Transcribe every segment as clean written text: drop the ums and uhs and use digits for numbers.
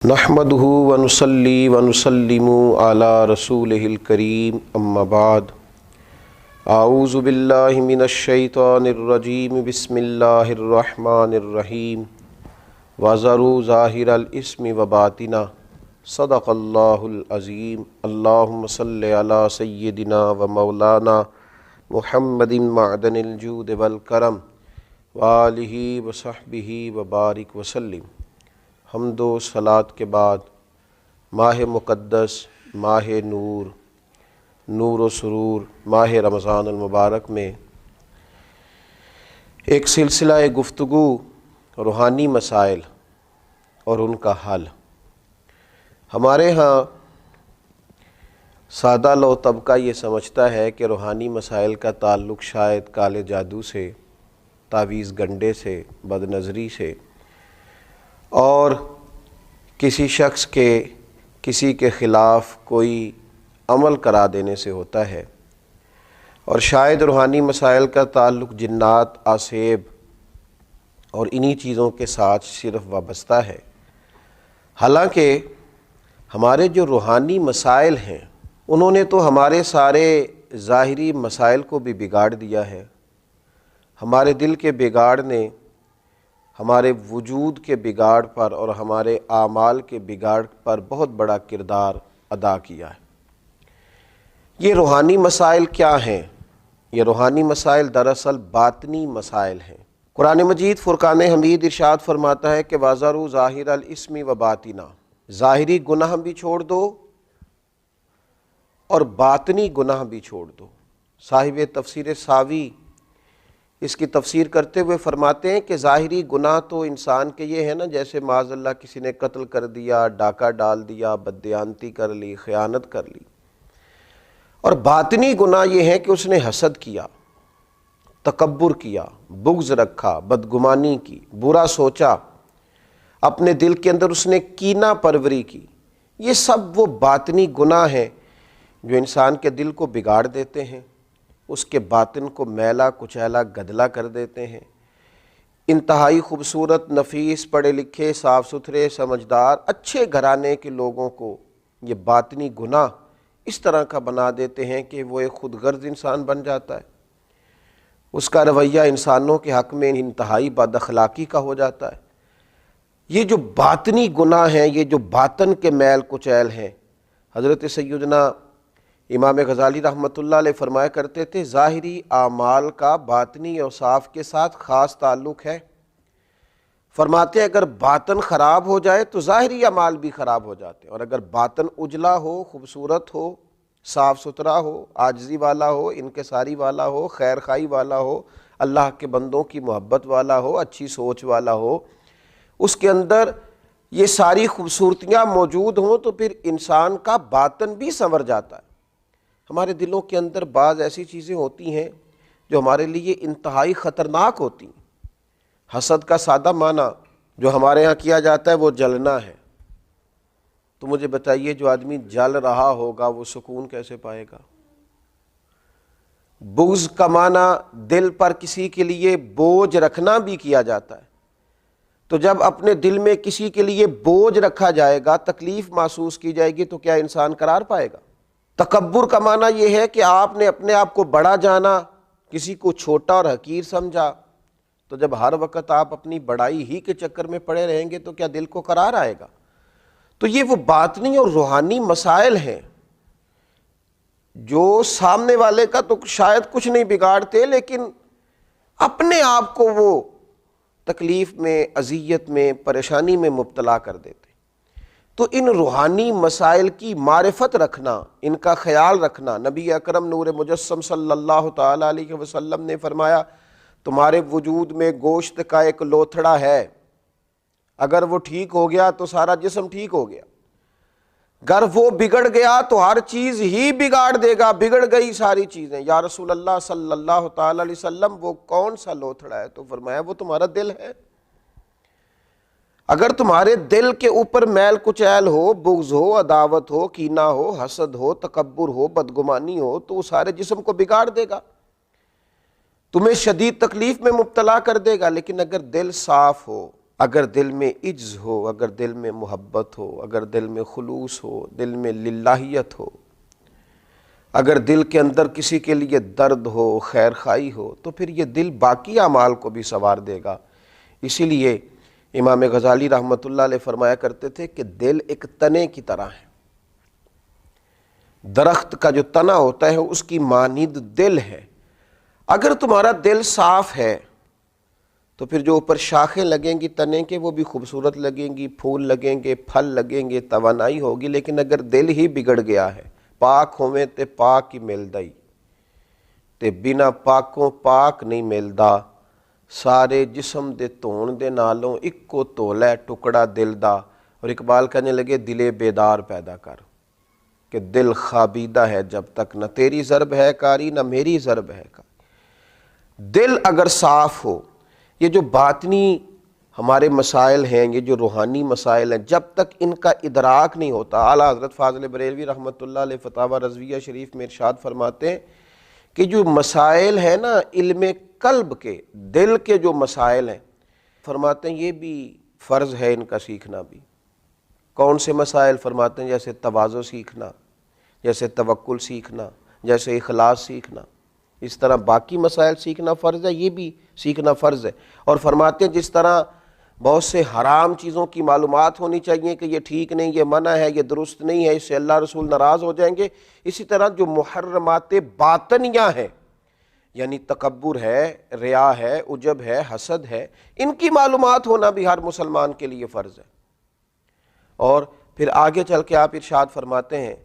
نحمدہ ونصلی ونسلم علی رسولہ الکریم اما بعد اعوذ باللہ من الشیطان الرجیم بسم اللہ الرحمن الرحیم وذروا ظاہر الاسم وباطنہ صدق اللہ العظیم اللہم صلی علی سیدنا و مولانا محمد معدن الجود والکرم وآلہ وصحبہ وبارک وسلم۔ حمد و صلات کے بعد ماہ مقدس، ماہ نور، نور و سرور، ماہ رمضان المبارک میں ایک سلسلہ گفتگو روحانی مسائل اور ان کا حل۔ ہمارے ہاں سادہ لو طبقہ یہ سمجھتا ہے کہ روحانی مسائل کا تعلق شاید کالے جادو سے، تعویذ گنڈے سے، بد نظری سے اور کسی شخص کے کسی کے خلاف کوئی عمل کرا دینے سے ہوتا ہے، اور شاید روحانی مسائل کا تعلق جنات، آسیب اور انہی چیزوں کے ساتھ صرف وابستہ ہے۔ حالانکہ ہمارے جو روحانی مسائل ہیں انہوں نے تو ہمارے سارے ظاہری مسائل کو بھی بگاڑ دیا ہے۔ ہمارے دل کے بگاڑ نے ہمارے وجود کے بگاڑ پر اور ہمارے اعمال کے بگاڑ پر بہت بڑا کردار ادا کیا ہے۔ یہ روحانی مسائل کیا ہیں؟ یہ روحانی مسائل دراصل باطنی مسائل ہیں۔ قرآن مجید فرقان حمید ارشاد فرماتا ہے کہ وَذَرُوا ظَاهِرَ الْإِثْمِ وَبَاطِنَهُ، ظاہری گناہ بھی چھوڑ دو اور باطنی گناہ بھی چھوڑ دو۔ صاحب تفسیر ساوی اس کی تفسیر کرتے ہوئے فرماتے ہیں کہ ظاہری گناہ تو انسان کے یہ ہے نا، جیسے معاذ اللہ کسی نے قتل کر دیا، ڈاکہ ڈال دیا، بددیانتی کر لی، خیانت کر لی، اور باطنی گناہ یہ ہے کہ اس نے حسد کیا، تکبر کیا، بغض رکھا، بدگمانی کی، برا سوچا، اپنے دل کے اندر اس نے کینہ پروری کی۔ یہ سب وہ باطنی گناہ ہیں جو انسان کے دل کو بگاڑ دیتے ہیں، اس کے باطن کو میلا کچیلا گدلا کر دیتے ہیں۔ انتہائی خوبصورت، نفیس، پڑھے لکھے، صاف ستھرے، سمجھدار، اچھے گھرانے کے لوگوں کو یہ باطنی گناہ اس طرح کا بنا دیتے ہیں کہ وہ ایک خود غرض انسان بن جاتا ہے۔ اس کا رویہ انسانوں کے حق میں انتہائی بد اخلاقی کا ہو جاتا ہے۔ یہ جو باطنی گناہ ہیں، یہ جو باطن کے میل کچیل ہیں، حضرت سیدنا امام غزالی رحمۃ اللہ علیہ فرمایا کرتے تھے ظاہری اعمال کا باطنی اوصاف کے ساتھ خاص تعلق ہے۔ فرماتے ہیں اگر باطن خراب ہو جائے تو ظاہری اعمال بھی خراب ہو جاتے ہیں، اور اگر باطن اجلا ہو، خوبصورت ہو، صاف ستھرا ہو، عاجزی والا ہو، انکساری والا ہو، خیر خواہی والا ہو، اللہ کے بندوں کی محبت والا ہو، اچھی سوچ والا ہو، اس کے اندر یہ ساری خوبصورتیاں موجود ہوں تو پھر انسان کا باطن بھی سنور جاتا ہے۔ ہمارے دلوں کے اندر بعض ایسی چیزیں ہوتی ہیں جو ہمارے لیے انتہائی خطرناک ہوتی ہیں۔ حسد کا سادہ معنی جو ہمارے ہاں کیا جاتا ہے وہ جلنا ہے۔ تو مجھے بتائیے جو آدمی جل رہا ہوگا وہ سکون کیسے پائے گا؟ بغض کا معنی دل پر کسی کے لیے بوجھ رکھنا بھی کیا جاتا ہے۔ تو جب اپنے دل میں کسی کے لیے بوجھ رکھا جائے گا، تکلیف محسوس کی جائے گی، تو کیا انسان قرار پائے گا؟ تکبر کا معنی یہ ہے کہ آپ نے اپنے آپ کو بڑا جانا، کسی کو چھوٹا اور حقیر سمجھا۔ تو جب ہر وقت آپ اپنی بڑائی ہی کے چکر میں پڑے رہیں گے تو کیا دل کو قرار آئے گا؟ تو یہ وہ باطنی اور روحانی مسائل ہیں جو سامنے والے کا تو شاید کچھ نہیں بگاڑتے، لیکن اپنے آپ کو وہ تکلیف میں، اذیت میں، پریشانی میں مبتلا کر دیتے۔ تو ان روحانی مسائل کی معرفت رکھنا، ان کا خیال رکھنا، نبی اکرم نور مجسم صلی اللہ تعالیٰ علیہ وسلم نے فرمایا تمہارے وجود میں گوشت کا ایک لوتھڑا ہے، اگر وہ ٹھیک ہو گیا تو سارا جسم ٹھیک ہو گیا، اگر وہ بگڑ گیا تو ہر چیز ہی بگاڑ دے گا، بگڑ گئی ساری چیزیں۔ یا رسول اللہ صلی اللہ تعالیٰ علیہ وسلم وہ کون سا لوتھڑا ہے؟ تو فرمایا وہ تمہارا دل ہے۔ اگر تمہارے دل کے اوپر میل کچیل ہو، بغض ہو، عداوت ہو، کینہ ہو، حسد ہو، تکبر ہو، بدگمانی ہو، تو وہ سارے جسم کو بگاڑ دے گا، تمہیں شدید تکلیف میں مبتلا کر دے گا۔ لیکن اگر دل صاف ہو، اگر دل میں عجز ہو، اگر دل میں محبت ہو، اگر دل میں خلوص ہو، دل میں للہیت ہو، اگر دل کے اندر کسی کے لیے درد ہو، خیر خواہی ہو، تو پھر یہ دل باقی اعمال کو بھی سنوار دے گا۔ اسی لیے امام غزالی رحمۃ اللہ علیہ فرمایا کرتے تھے کہ دل ایک تنے کی طرح ہے، درخت کا جو تنا ہوتا ہے اس کی مانند دل ہے۔ اگر تمہارا دل صاف ہے تو پھر جو اوپر شاخیں لگیں گی تنے کے وہ بھی خوبصورت لگیں گی، پھول لگیں گے، پھل لگیں گے، توانائی ہوگی۔ لیکن اگر دل ہی بگڑ گیا ہے، پاک ہوئے تے پاک ہی ملدائی تے بنا پاکوں پاک نہیں ملدا، سارے جسم دے دھون دے نالوں اکو تولے ٹکڑا دل دا۔ اور اقبال کہنے لگے دل بیدار پیدا کر، کہ دل خوابیدہ ہے جب تک، نہ تیری ضرب ہے کاری نہ میری ضرب ہے کاری۔ دل اگر صاف ہو، یہ جو باطنی ہمارے مسائل ہیں، یہ جو روحانی مسائل ہیں، جب تک ان کا ادراک نہیں ہوتا، اعلیٰ حضرت فاضل بریلوی رحمۃ اللہ علیہ فتاوی رضویہ شریف میں ارشاد فرماتے ہیں کہ جو مسائل ہیں نا علم قلب کے، دل کے جو مسائل ہیں، فرماتے ہیں یہ بھی فرض ہے ان کا سیکھنا بھی۔ کون سے مسائل؟ فرماتے ہیں جیسے تواضع سیکھنا، جیسے توکل سیکھنا، جیسے اخلاص سیکھنا۔ اس طرح باقی مسائل سیکھنا فرض ہے، یہ بھی سیکھنا فرض ہے۔ اور فرماتے ہیں جس طرح بہت سے حرام چیزوں کی معلومات ہونی چاہیے کہ یہ ٹھیک نہیں، یہ منع ہے، یہ درست نہیں ہے، اس سے اللہ رسول ناراض ہو جائیں گے، اسی طرح جو محرمات باطنیہ ہیں، یعنی تکبر ہے، ریا ہے، عجب ہے، حسد ہے، ان کی معلومات ہونا بھی ہر مسلمان کے لیے فرض ہے۔ اور پھر آگے چل کے آپ ارشاد فرماتے ہیں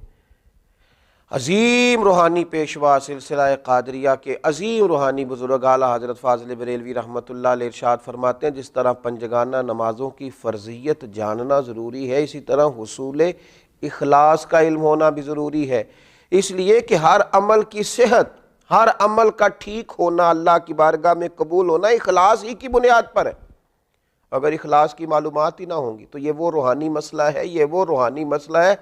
عظیم روحانی پیشوا سلسلہ قادریہ کے عظیم روحانی بزرگ اعلیٰ حضرت فاضل بریلوی رحمۃ اللہ علیہ ارشاد فرماتے ہیں جس طرح پنجگانہ نمازوں کی فرضیت جاننا ضروری ہے، اسی طرح حصول اخلاص کا علم ہونا بھی ضروری ہے، اس لیے کہ ہر عمل کی صحت، ہر عمل کا ٹھیک ہونا، اللہ کی بارگاہ میں قبول ہونا اخلاص ہی کی بنیاد پر ہے۔ اگر اخلاص کی معلومات ہی نہ ہوں گی تو یہ وہ روحانی مسئلہ ہے، یہ وہ روحانی مسئلہ ہے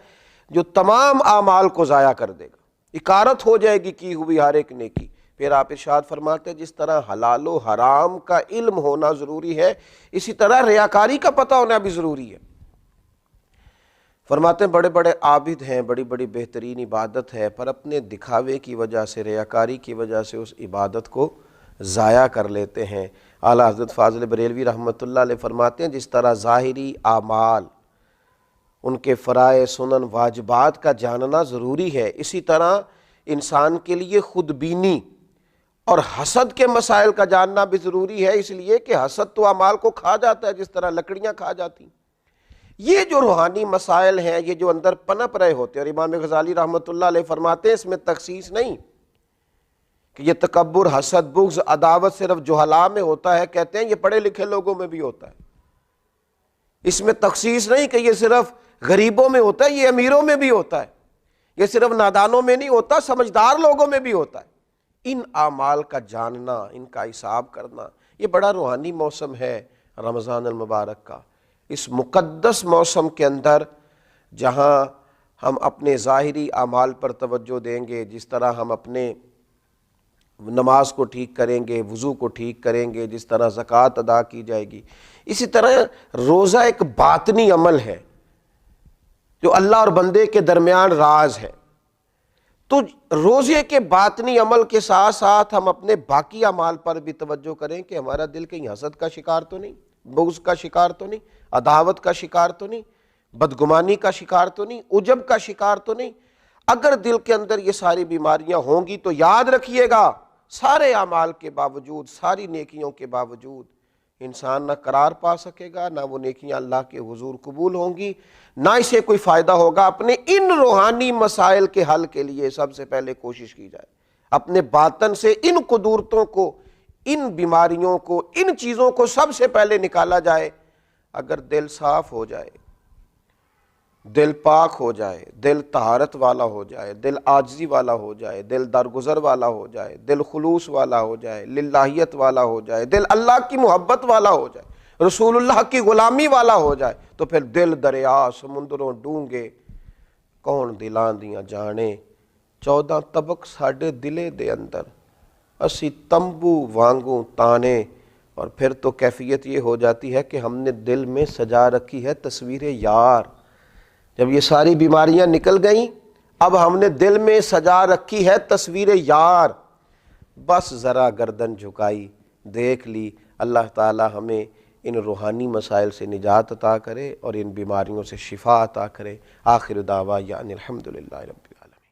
جو تمام اعمال کو ضائع کر دے گا، اکارت ہو جائے گی کی ہوئی ہر ایک نیکی۔ پھر آپ ارشاد فرماتے ہیں جس طرح حلال و حرام کا علم ہونا ضروری ہے، اسی طرح ریاکاری کا پتہ ہونا بھی ضروری ہے۔ فرماتے ہیں بڑے بڑے عابد ہیں، بڑی بڑی بہترین عبادت ہے، پر اپنے دکھاوے کی وجہ سے، ریاکاری کی وجہ سے اس عبادت کو ضائع کر لیتے ہیں۔ اعلیٰ حضرت فاضل بریلوی رحمۃ اللہ علیہ فرماتے ہیں جس طرح ظاہری اعمال، ان کے فرائض، سنن، واجبات کا جاننا ضروری ہے، اسی طرح انسان کے لیے خود بینی اور حسد کے مسائل کا جاننا بھی ضروری ہے، اس لیے کہ حسد تو اعمال کو کھا جاتا ہے جس طرح لکڑیاں کھا جاتی۔ یہ جو روحانی مسائل ہیں، یہ جو اندر پنپ رہے ہوتے ہیں، اور امام غزالی رحمۃ اللہ علیہ فرماتے ہیں اس میں تخصیص نہیں کہ یہ تکبر، حسد، بغض، عداوت صرف جہلاء میں ہوتا ہے، کہتے ہیں یہ پڑھے لکھے لوگوں میں بھی ہوتا ہے۔ اس میں تخصیص نہیں کہ یہ صرف غریبوں میں ہوتا ہے، یہ امیروں میں بھی ہوتا ہے، یہ صرف نادانوں میں نہیں ہوتا، سمجھدار لوگوں میں بھی ہوتا ہے۔ ان اعمال کا جاننا، ان کا حساب کرنا، یہ بڑا روحانی موسم ہے رمضان المبارک کا۔ اس مقدس موسم کے اندر جہاں ہم اپنے ظاہری اعمال پر توجہ دیں گے، جس طرح ہم اپنے نماز کو ٹھیک کریں گے، وضو کو ٹھیک کریں گے، جس طرح زکوٰۃ ادا کی جائے گی، اسی طرح روزہ ایک باطنی عمل ہے جو اللہ اور بندے کے درمیان راز ہے۔ تو روزے کے باطنی عمل کے ساتھ ساتھ ہم اپنے باقی اعمال پر بھی توجہ کریں کہ ہمارا دل کہیں حسد کا شکار تو نہیں، بغض کا شکار تو نہیں، عداوت کا شکار تو نہیں، بدگمانی کا شکار تو نہیں، عجب کا شکار تو نہیں۔ اگر دل کے اندر یہ ساری بیماریاں ہوں گی تو یاد رکھیے گا سارے اعمال کے باوجود، ساری نیکیوں کے باوجود انسان نہ قرار پا سکے گا، نہ وہ نیکیاں اللہ کے حضور قبول ہوں گی، نہ اسے کوئی فائدہ ہوگا۔ اپنے ان روحانی مسائل کے حل کے لیے سب سے پہلے کوشش کی جائے، اپنے باطن سے ان قدورتوں کو، ان بیماریوں کو، ان چیزوں کو سب سے پہلے نکالا جائے۔ اگر دل صاف ہو جائے، دل پاک ہو جائے، دل طہارت والا ہو جائے، دل عاجزی والا ہو جائے، دل درگزر والا ہو جائے، دل خلوص والا ہو جائے، للہیت والا ہو جائے، دل اللہ کی محبت والا ہو جائے، رسول اللہ کی غلامی والا ہو جائے، تو پھر دل دریا سمندروں ڈونگے کون دلاں دیاں جانے، 14 طبق ساڈے دلے دے اندر، اسی تمبو وانگوں تانے، اور پھر تو کیفیت یہ ہو جاتی ہے کہ ہم نے دل میں سجا رکھی ہے تصویر یار. جب یہ ساری بیماریاں نکل گئیں اب ہم نے دل میں سجا رکھی ہے تصویر یار. بس ذرا گردن جھکائی دیکھ لی. اللہ تعالی ہمیں ان روحانی مسائل سے نجات عطا کرے اور ان بیماریوں سے شفا عطا کرے. آخر دعوانا الحمدللہ رب